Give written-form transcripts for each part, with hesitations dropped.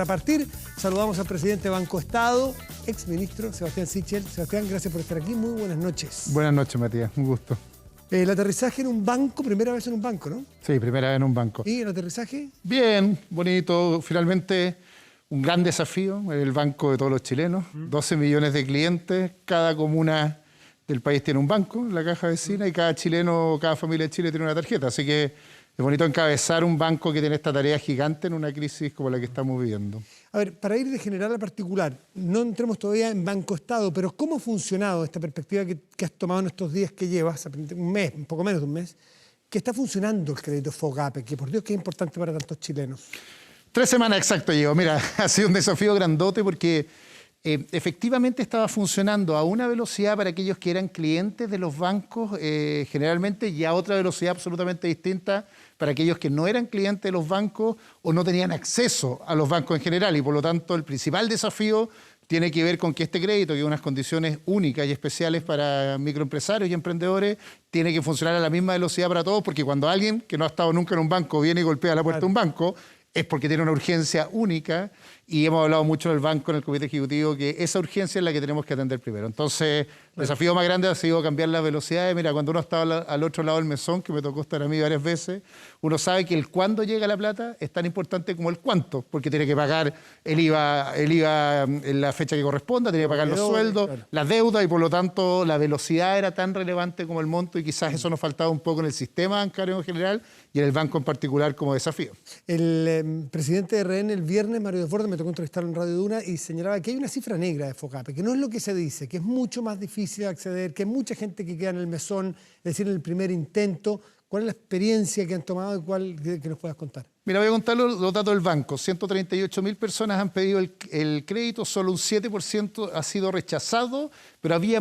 para partir, saludamos al presidente de Banco Estado, exministro Sebastián Sichel. Sebastián, gracias por estar aquí. Muy buenas noches. Buenas noches, Matías. Un gusto. El aterrizaje en un banco, primera vez en un banco, ¿no? Sí, primera vez en un banco. ¿Y el aterrizaje? Bien, bonito. Finalmente, un gran desafío, el banco de todos los chilenos. 12 millones de clientes, cada comuna del país tiene un banco, la caja vecina, y cada chileno, cada familia de Chile tiene una tarjeta. Así que es bonito encabezar un banco que tiene esta tarea gigante en una crisis como la que estamos viviendo. A ver, para ir de general a particular, no entremos todavía en Banco Estado, pero ¿cómo ha funcionado esta perspectiva que has tomado en estos días que llevas, un mes, un poco menos de un mes, que está funcionando el crédito FOGAPE, que por Dios que es importante para tantos chilenos? 3 semanas exacto llevo. Mira, ha sido un desafío grandote porque efectivamente estaba funcionando a una velocidad para aquellos que eran clientes de los bancos generalmente, y a otra velocidad absolutamente distinta para aquellos que no eran clientes de los bancos o no tenían acceso a los bancos en general. Y por lo tanto el principal desafío tiene que ver con que este crédito, que es unas condiciones únicas y especiales para microempresarios y emprendedores, tiene que funcionar a la misma velocidad para todos, porque cuando alguien que no ha estado nunca en un banco viene y golpea la puerta de un banco, es porque tiene una urgencia única, y hemos hablado mucho en el banco, en el comité ejecutivo, que esa urgencia es la que tenemos que atender primero. Entonces, el desafío más grande ha sido cambiar las velocidades. Mira, cuando uno estaba al otro lado del mesón, que me tocó estar a mí varias veces, uno sabe que el cuándo llega la plata es tan importante como el cuánto, porque tiene que pagar el IVA en la fecha que corresponda, tiene que pagar los sueldos, las deudas, y por lo tanto la velocidad era tan relevante como el monto, y quizás eso nos faltaba un poco en el sistema bancario en general y en el banco en particular como desafío. El presidente de RN el viernes, Mario Desbordes, me tocó entrevistarlo en Radio Duna y señalaba que hay una cifra negra de FOGAPE, que no es lo que se dice, que es mucho más difícil acceder, que hay mucha gente que queda en el mesón, es decir, en el primer intento. ¿Cuál es la experiencia que han tomado y que nos puedas contar? Mira, voy a contar los datos del banco. 138.000 personas han pedido el crédito, solo un 7% ha sido rechazado, pero había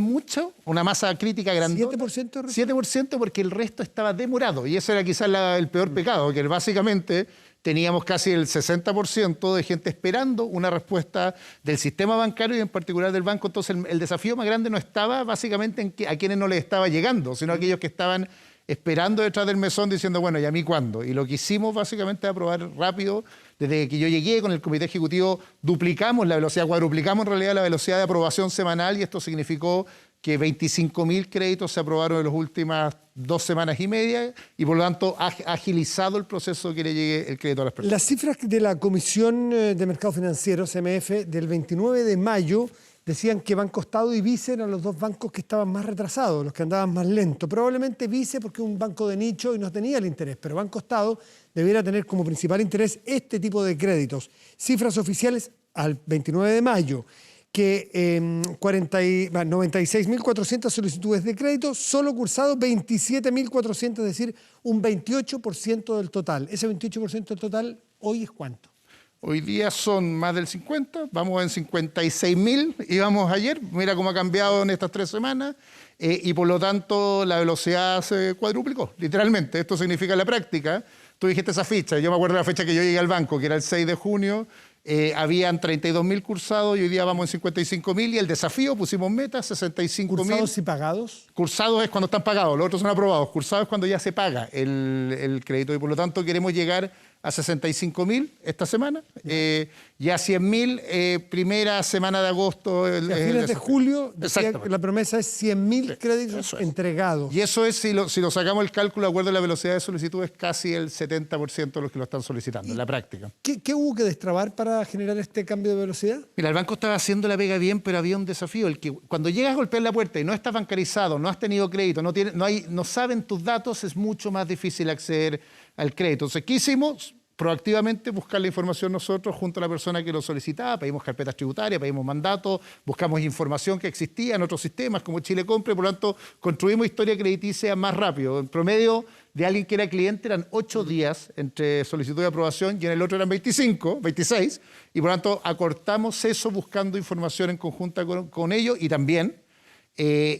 una masa crítica grande. ¿7%? 7% porque el resto estaba demorado, y ese era quizás el peor pecado, que básicamente teníamos casi el 60% de gente esperando una respuesta del sistema bancario y en particular del banco. Entonces el desafío más grande no estaba básicamente a quienes no les estaba llegando, sino a aquellos que estaban esperando detrás del mesón diciendo, bueno, ¿y a mí cuándo? Y lo que hicimos básicamente es aprobar rápido. Desde que yo llegué con el comité ejecutivo duplicamos la velocidad, cuadruplicamos en realidad la velocidad de aprobación semanal, y esto significó que 25.000 créditos se aprobaron en las últimas 2 semanas y media, y por lo tanto ha agilizado el proceso que le llegue el crédito a las personas. Las cifras de la Comisión de Mercado Financiero, CMF, del 29 de mayo, decían que Banco Estado y Vice eran los 2 bancos que estaban más retrasados, los que andaban más lentos. Probablemente Vice porque es un banco de nicho y no tenía el interés, pero Banco Estado debiera tener como principal interés este tipo de créditos. Cifras oficiales al 29 de mayo, que 96.400 solicitudes de crédito, solo cursado 27.400, es decir, un 28% del total. Ese 28% del total, ¿hoy es cuánto? Hoy día son más del 50, vamos en 56.000, íbamos ayer, mira cómo ha cambiado en estas 3 semanas, y por lo tanto la velocidad se cuadruplicó, literalmente. Esto significa en la práctica, tú dijiste esa fecha, yo me acuerdo de la fecha que yo llegué al banco, que era el 6 de junio, habían 32.000 cursados y hoy día vamos en 55.000, y el desafío pusimos meta, 65.000. ¿Cursados y pagados? Cursados es cuando están pagados, los otros son aprobados. Cursados es cuando ya se paga el crédito, y por lo tanto queremos llegar a 65.000 esta semana, y a 100.000 primera semana de agosto. A fines de julio, la promesa es 100.000 créditos entregados. Y eso es, si lo sacamos el cálculo de acuerdo a la velocidad de solicitud, es casi el 70% de los que lo están solicitando en la práctica. ¿Qué hubo que destrabar para generar este cambio de velocidad? Mira, el banco estaba haciendo la pega bien, pero había un desafío. El que cuando llegas a golpear la puerta y no estás bancarizado, no has tenido crédito, no saben tus datos, es mucho más difícil acceder al crédito. Entonces, ¿qué hicimos? Proactivamente buscar la información nosotros junto a la persona que lo solicitaba, pedimos carpetas tributarias, pedimos mandatos, buscamos información que existía en otros sistemas como Chile Compre, por lo tanto construimos historia crediticia más rápido. En promedio de alguien que era cliente eran 8 días entre solicitud de aprobación, y en el otro eran 26, y por lo tanto acortamos eso buscando información en conjunta con ellos, y también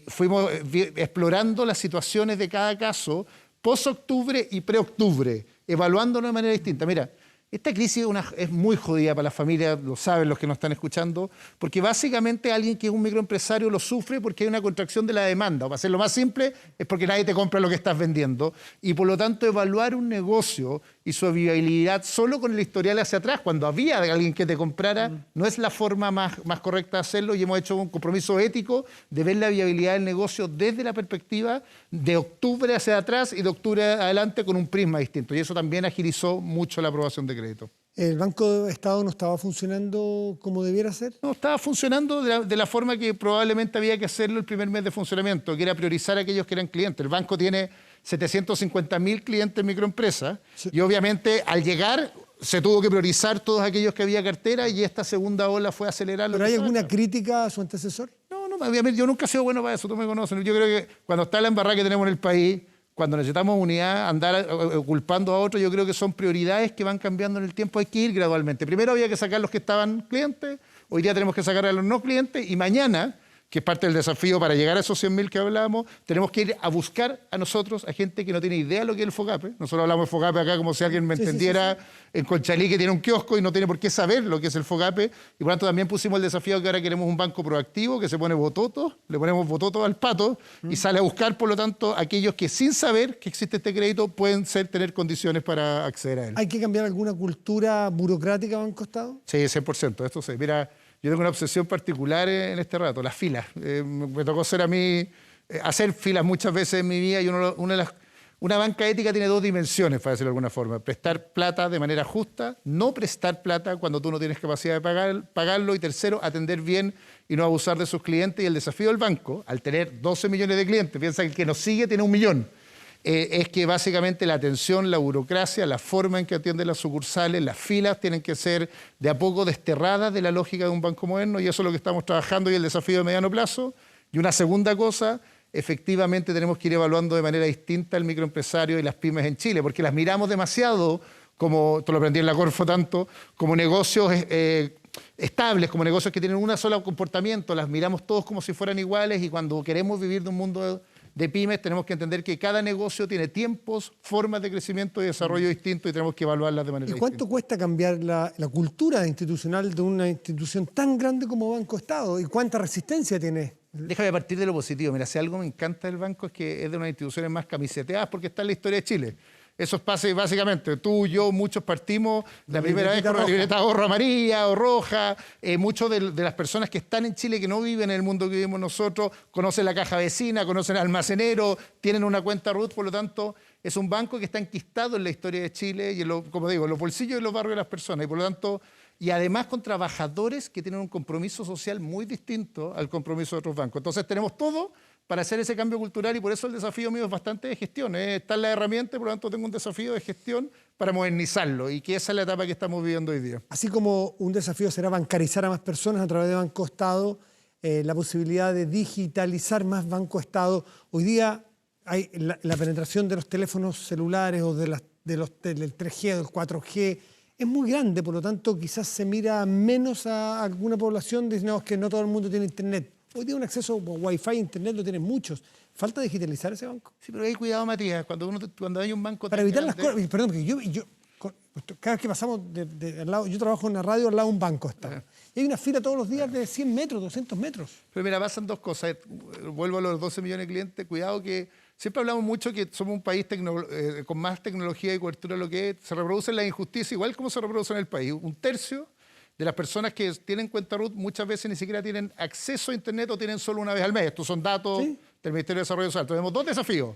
fuimos explorando las situaciones de cada caso post-octubre y pre-octubre, evaluándolo de manera distinta. Mira, esta crisis es muy jodida para las familias, lo saben los que nos están escuchando, porque básicamente alguien que es un microempresario lo sufre porque hay una contracción de la demanda, o para hacerlo más simple, es porque nadie te compra lo que estás vendiendo, y por lo tanto evaluar un negocio y su viabilidad solo con el historial hacia atrás, cuando había alguien que te comprara, no es la forma más correcta de hacerlo, y hemos hecho un compromiso ético de ver la viabilidad del negocio desde la perspectiva de octubre hacia atrás y de octubre adelante con un prisma distinto, y eso también agilizó mucho la aprobación de crédito. ¿El Banco de Estado no estaba funcionando como debiera ser? No, estaba funcionando de la forma que probablemente había que hacerlo el primer mes de funcionamiento, que era priorizar a aquellos que eran clientes. El banco tiene 750.000 clientes microempresas, sí, y obviamente al llegar se tuvo que priorizar todos aquellos que había cartera, y esta segunda ola fue acelerarlo. ¿Pero hay alguna crítica a su antecesor? No, obviamente yo nunca he sido bueno para eso, tú me conoces. Yo creo que cuando está la embarrada que tenemos en el país, cuando necesitamos unidad, andar culpando a otros, yo creo que son prioridades que van cambiando en el tiempo, hay que ir gradualmente. Primero había que sacar los que estaban clientes, hoy día tenemos que sacar a los no clientes, y mañana, que es parte del desafío para llegar a esos 100.000 que hablábamos, tenemos que ir a buscar a nosotros, a gente que no tiene idea de lo que es el FOGAPE. Nosotros hablamos de FOGAPE acá como si alguien me entendiera en Conchalí, que tiene un kiosco y no tiene por qué saber lo que es el FOGAPE. Y por lo tanto también pusimos el desafío que ahora queremos un banco proactivo, que se pone bototos, le ponemos bototos al pato y sale a buscar, por lo tanto, aquellos que sin saber que existe este crédito pueden tener condiciones para acceder a él. ¿Hay que cambiar alguna cultura burocrática, Banco Estado? Sí, 100%, esto sí. Mira, yo tengo una obsesión particular en este rato, las filas. Me tocó hacer filas muchas veces en mi vida, y una banca ética tiene dos dimensiones, para decirlo de alguna forma. Prestar plata de manera justa, no prestar plata cuando tú no tienes capacidad de pagarlo, y tercero, atender bien y no abusar de sus clientes. Y el desafío del banco, al tener 12 millones de clientes, piensa que el que nos sigue tiene 1 millón. Es que básicamente la atención, la burocracia, la forma en que atienden las sucursales, las filas tienen que ser de a poco desterradas de la lógica de un banco moderno, y eso es lo que estamos trabajando y el desafío de mediano plazo. Y una segunda cosa, efectivamente tenemos que ir evaluando de manera distinta el microempresario y las pymes en Chile, porque las miramos demasiado, como te lo aprendí en la Corfo tanto, como negocios estables, como negocios que tienen un solo comportamiento, las miramos todos como si fueran iguales, y cuando queremos vivir de un mundo de pymes tenemos que entender que cada negocio tiene tiempos, formas de crecimiento y desarrollo distintos, y tenemos que evaluarlas de manera distinta. ¿Y cuánto cuesta cambiar la cultura institucional de una institución tan grande como Banco Estado? ¿Y cuánta resistencia tiene? Déjame partir de lo positivo. Mira, si algo me encanta del banco es que es de unas instituciones más camiseteadas, porque está en la historia de Chile. Eso pasa básicamente, tú, yo, muchos partimos la primera vez con una libreta de ahorro amarilla o roja. Muchos de las personas que están en Chile, que no viven en el mundo que vivimos nosotros, conocen la caja vecina, conocen al almacenero, tienen una cuenta RUT, por lo tanto, es un banco que está enquistado en la historia de Chile y, como digo, en los bolsillos y los barrios de las personas. Y por lo tanto, y además con trabajadores que tienen un compromiso social muy distinto al compromiso de otros bancos. Entonces tenemos todo para hacer ese cambio cultural, y por eso el desafío mío es bastante de gestión. Está en la herramienta, y por lo tanto tengo un desafío de gestión para modernizarlo, y que esa es la etapa que estamos viviendo hoy día. Así como un desafío será bancarizar a más personas a través de Banco Estado, la posibilidad de digitalizar más Banco Estado. Hoy día hay la penetración de los teléfonos celulares o del 3G, del 4G, es muy grande, por lo tanto quizás se mira menos a alguna población diciendo que no todo el mundo tiene internet. Hoy día un acceso a Wi-Fi e internet lo tienen muchos. ¿Falta digitalizar ese banco? Sí, pero hay cuidado, Matías, cuando hay un banco... Para evitar las cosas... Perdón, porque cada vez que pasamos al lado... Yo trabajo en la radio al lado de un banco. Y hay una fila todos los días de 100 metros, 200 metros. Pero mira, pasan dos cosas. Vuelvo a los 12 millones de clientes. Cuidado que siempre hablamos mucho que somos un país con más tecnología y cobertura de lo que es. Se reproducen las injusticias igual como se reproducen en el país. Un tercio de las personas que tienen cuenta RUT muchas veces ni siquiera tienen acceso a internet o tienen solo una vez al mes. Estos son datos del Ministerio de Desarrollo Social. Entonces, tenemos dos desafíos.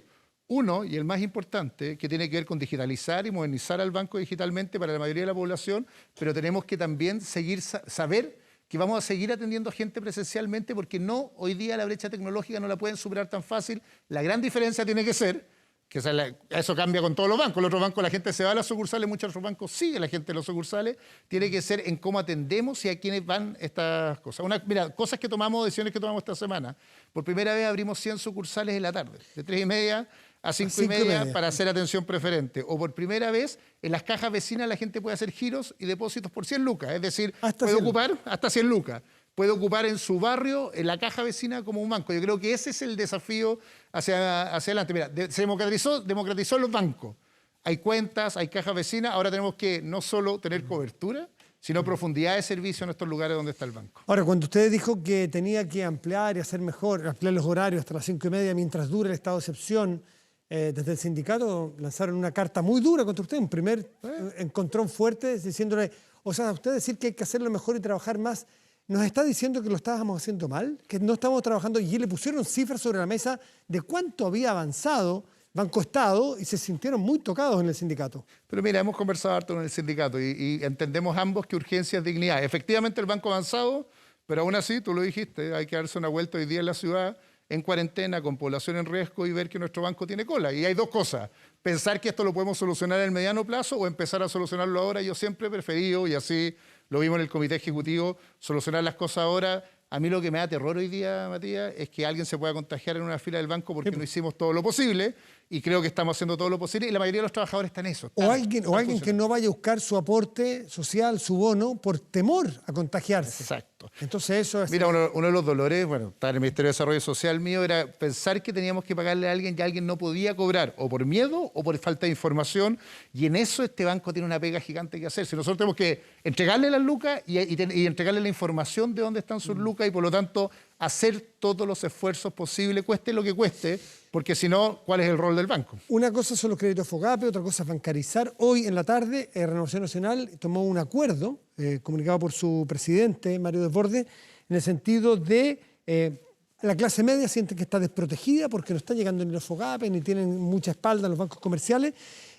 Uno, y el más importante, que tiene que ver con digitalizar y modernizar al banco digitalmente para la mayoría de la población, pero tenemos que también saber que vamos a seguir atendiendo a gente presencialmente, porque hoy día la brecha tecnológica no la pueden superar tan fácil. La gran diferencia tiene que ser que eso cambia con todos los bancos. Los otros bancos la gente se va a las sucursales, muchos otros bancos sigue la gente en las sucursales. Tiene que ser en cómo atendemos y a quiénes van estas cosas. Mira, decisiones que tomamos esta semana. Por primera vez abrimos 100 sucursales en la tarde, de 3:30 a 5:30 para hacer atención preferente. O por primera vez en las cajas vecinas la gente puede hacer giros y depósitos por 100 lucas. Es decir, puede ocupar hasta 100 lucas. Puede ocupar en su barrio, en la caja vecina, como un banco. Yo creo que ese es el desafío hacia adelante. Mira, se democratizó los bancos. Hay cuentas, hay cajas vecinas. Ahora tenemos que no solo tener cobertura, sino profundidad de servicio en estos lugares donde está el banco. Ahora, cuando usted dijo que tenía que ampliar y hacer mejor, ampliar los horarios hasta las 5:30 mientras dure el estado de excepción, desde el sindicato lanzaron una carta muy dura contra usted, un primer encontrón fuerte, diciéndole, o sea, usted decir que hay que hacerlo mejor y trabajar más, ¿nos está diciendo que lo estábamos haciendo mal? ¿Que no estamos trabajando? Y le pusieron cifras sobre la mesa de cuánto había avanzado Banco Estado y se sintieron muy tocados en el sindicato. Pero mira, hemos conversado harto con el sindicato y entendemos ambos que urgencia es dignidad. Efectivamente, el banco ha avanzado, pero aún así, tú lo dijiste, hay que darse una vuelta hoy día en la ciudad, en cuarentena, con población en riesgo y ver que nuestro banco tiene cola. Y hay dos cosas, pensar que esto lo podemos solucionar en el mediano plazo o empezar a solucionarlo ahora. Yo siempre he preferido, y así lo vimos en el comité ejecutivo, solucionar las cosas ahora. A mí lo que me da terror hoy día, Matías, es que alguien se pueda contagiar en una fila del banco porque no hicimos todo lo posible y creo que estamos haciendo todo lo posible y la mayoría de los trabajadores están en eso. O alguien que no vaya a buscar su aporte social, su bono, por temor a contagiarse. Exacto. Entonces eso es... Mira, uno de los dolores, bueno, está en el Ministerio de Desarrollo Social mío, era pensar que teníamos que pagarle a alguien que alguien no podía cobrar, o por miedo o por falta de información, y en eso este banco tiene una pega gigante que hacer. Si nosotros tenemos que entregarle las lucas y entregarle la información de dónde están sus lucas y por lo tanto hacer todos los esfuerzos posibles, cueste lo que cueste, porque si no, ¿cuál es el rol del banco? Una cosa son los créditos FOGAPE, otra cosa es bancarizar. Hoy en la tarde, Renovación Nacional tomó un acuerdo, comunicado por su presidente, Mario Desbordes, en el sentido de la clase media siente que está desprotegida porque no está llegando ni los FOGAPE, ni tienen mucha espalda los bancos comerciales.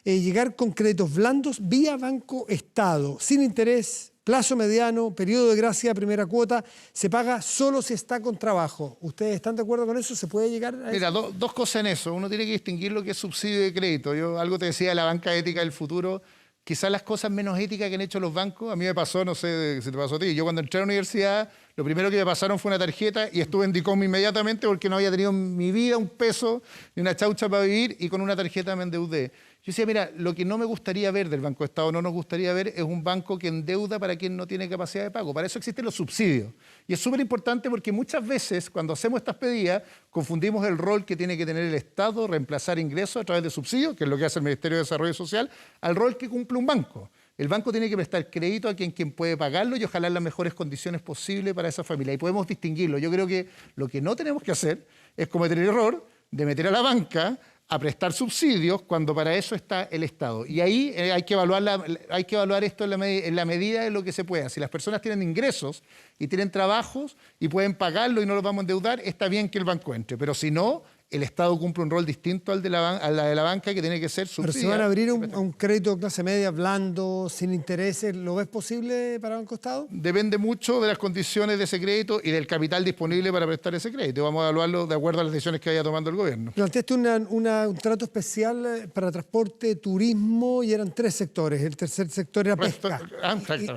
Llegar con créditos blandos vía Banco Estado, sin interés, plazo mediano, periodo de gracia, primera cuota, se paga solo si está con trabajo. ¿Ustedes están de acuerdo con eso? ¿Se puede llegar a eso? Mira, dos cosas en eso. Uno tiene que distinguir lo que es subsidio de crédito. Yo algo te decía de la banca ética del futuro. Quizás las cosas menos éticas que han hecho los bancos, a mí me pasó, no sé si te pasó a ti. Yo cuando entré a la universidad, lo primero que me pasaron fue una tarjeta y estuve en DICOM inmediatamente porque no había tenido en mi vida un peso ni una chaucha para vivir y con una tarjeta me endeudé. Yo decía, mira, lo que no me gustaría ver del Banco de Estado, no nos gustaría ver, es un banco que endeuda para quien no tiene capacidad de pago. Para eso existen los subsidios. Y es súper importante porque muchas veces, cuando hacemos estas pedidas, confundimos el rol que tiene que tener el Estado, reemplazar ingresos a través de subsidios, que es lo que hace el Ministerio de Desarrollo Social, al rol que cumple un banco. El banco tiene que prestar crédito a quien puede pagarlo y ojalá en las mejores condiciones posibles para esa familia. Y podemos distinguirlo. Yo creo que lo que no tenemos que hacer es cometer el error de meter a la banca a prestar subsidios cuando para eso está el Estado. Y ahí hay que evaluar esto en la medida de lo que se pueda. Si las personas tienen ingresos y tienen trabajos y pueden pagarlo y no los vamos a endeudar, está bien que el banco entre. Pero si no, el Estado cumple un rol distinto al de la banca que tiene que ser subsidiado. Pero si van a abrir un crédito de clase media blando, sin intereses, ¿lo ves posible para Banco Estado? Depende mucho de las condiciones de ese crédito y del capital disponible para prestar ese crédito. Vamos a evaluarlo de acuerdo a las decisiones que vaya tomando el gobierno. Planteaste un trato especial para transporte, turismo y eran 3 sectores. El tercer sector era pesca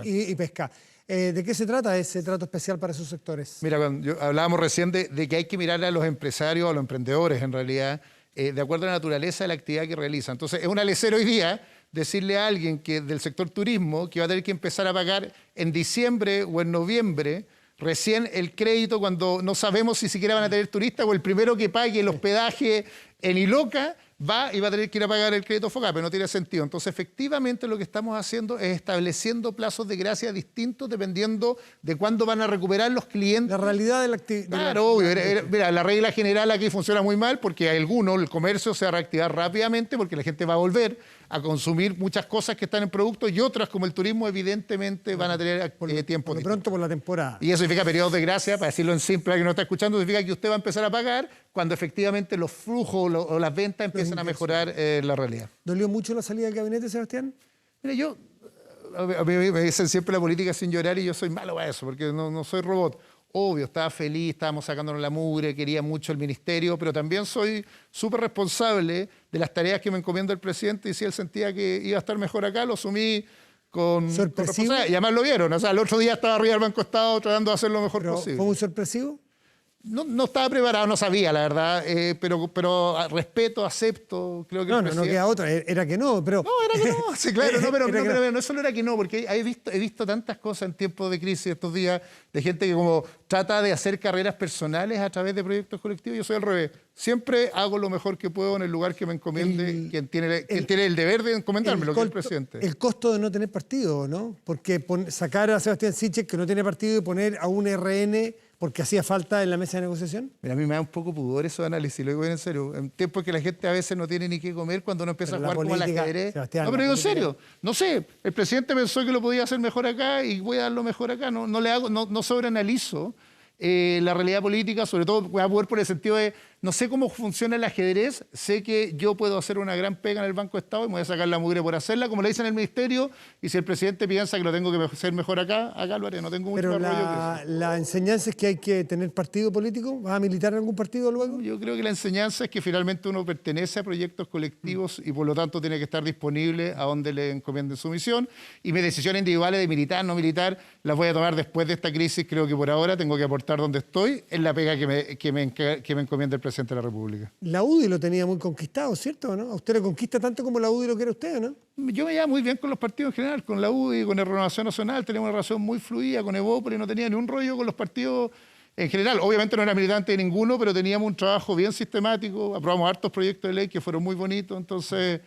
y pesca. ¿De qué se trata ese trato especial para esos sectores? Mira, hablábamos recién de que hay que mirar a los empresarios, a los emprendedores en realidad, de acuerdo a la naturaleza de la actividad que realizan. Entonces, es una lecera hoy día decirle a alguien que del sector turismo que va a tener que empezar a pagar en diciembre o en noviembre recién el crédito cuando no sabemos si siquiera van a tener turistas o el primero que pague el hospedaje en Iloca va y va a tener que ir a pagar el crédito FOGAPE, no tiene sentido. Entonces, efectivamente, lo que estamos haciendo es estableciendo plazos de gracia distintos dependiendo de cuándo van a recuperar los clientes. La realidad de la actividad. Claro, obvio. Mira, la regla general aquí funciona muy mal porque el comercio se va a reactivar rápidamente porque la gente va a volver a consumir muchas cosas que están en productos y otras, como el turismo, evidentemente van a tener tiempo. Por lo pronto, por la temporada. Y eso significa periodos de gracia, para decirlo en simple, que no está escuchando, significa que usted va a empezar a pagar cuando efectivamente los flujos o las ventas empiezan a mejorar la realidad. ¿Dolió mucho la salida del gabinete, Sebastián? Mira, a mí me dicen siempre la política sin llorar y yo soy malo para eso, porque no soy robot. Obvio, estaba feliz, estábamos sacándonos la mugre, quería mucho el ministerio, pero también soy súper responsable de las tareas que me encomienda el presidente y si él sentía que iba a estar mejor acá, lo asumí con responsabilidad. Y además lo vieron, o sea, el otro día estaba arriba del Banco Estado tratando de hacer lo mejor posible. ¿Fue muy sorpresivo? No estaba preparado, no sabía, la verdad, pero respeto, acepto, creo que no queda otra, era que no, pero... No, era que no, sí, claro, pero no solo era que no, porque he visto tantas cosas en tiempos de crisis estos días, de gente que como trata de hacer carreras personales a través de proyectos colectivos, yo soy al revés. Siempre hago lo mejor que puedo en el lugar que me encomiende quien tiene el deber de encomendármelo, que es el presidente. El costo de no tener partido, ¿no? Porque sacar a Sebastián Sichel, que no tiene partido, y poner a un RN porque hacía falta en la mesa de negociación? Mira, a mí me da un poco pudor eso de análisis, lo digo bien en serio. En tiempos que la gente a veces no tiene ni qué comer cuando uno empieza Pero a jugar como al ajedrez. Sebastián, No, pero la digo en política- serio. No sé, el presidente pensó que lo podía hacer mejor acá y voy a darlo mejor acá. No sobreanalizo la realidad política, sobre todo voy a poder por el sentido de no sé cómo funciona el ajedrez, sé que yo puedo hacer una gran pega en el Banco de Estado y me voy a sacar la mugre por hacerla, como le dicen en el ministerio, y si el presidente piensa que lo tengo que hacer mejor acá lo haré, no tengo mucho Pero más rollo que eso. la enseñanza es que hay que tener partido político. ¿Vas a militar en algún partido luego? Yo creo que la enseñanza es que finalmente uno pertenece a proyectos colectivos y por lo tanto tiene que estar disponible a donde le encomienden su misión. Y mis decisiones individuales de militar, no militar, las voy a tomar después de esta crisis. Creo que por ahora tengo que aportar donde estoy en la pega que me encomienda el presidente de la República. La UDI lo tenía muy conquistado, ¿cierto? ¿No? ¿A usted le conquista tanto como la UDI lo quiere usted, no? Yo me llevaba muy bien con los partidos en general, con la UDI, con la Renovación Nacional, teníamos una relación muy fluida, con Evópolis, no tenía ni un rollo con los partidos en general. Obviamente no era militante de ninguno, pero teníamos un trabajo bien sistemático, aprobamos hartos proyectos de ley que fueron muy bonitos, entonces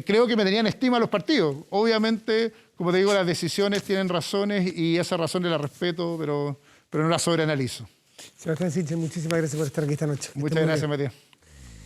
creo que me tenían estima los partidos. Obviamente, como te digo, las decisiones tienen razones y esas razones las respeto, pero no las sobreanalizo. Sebastián Sichel, muchísimas gracias por estar aquí esta noche. Que esté Muchas muy gracias, bien. Matías.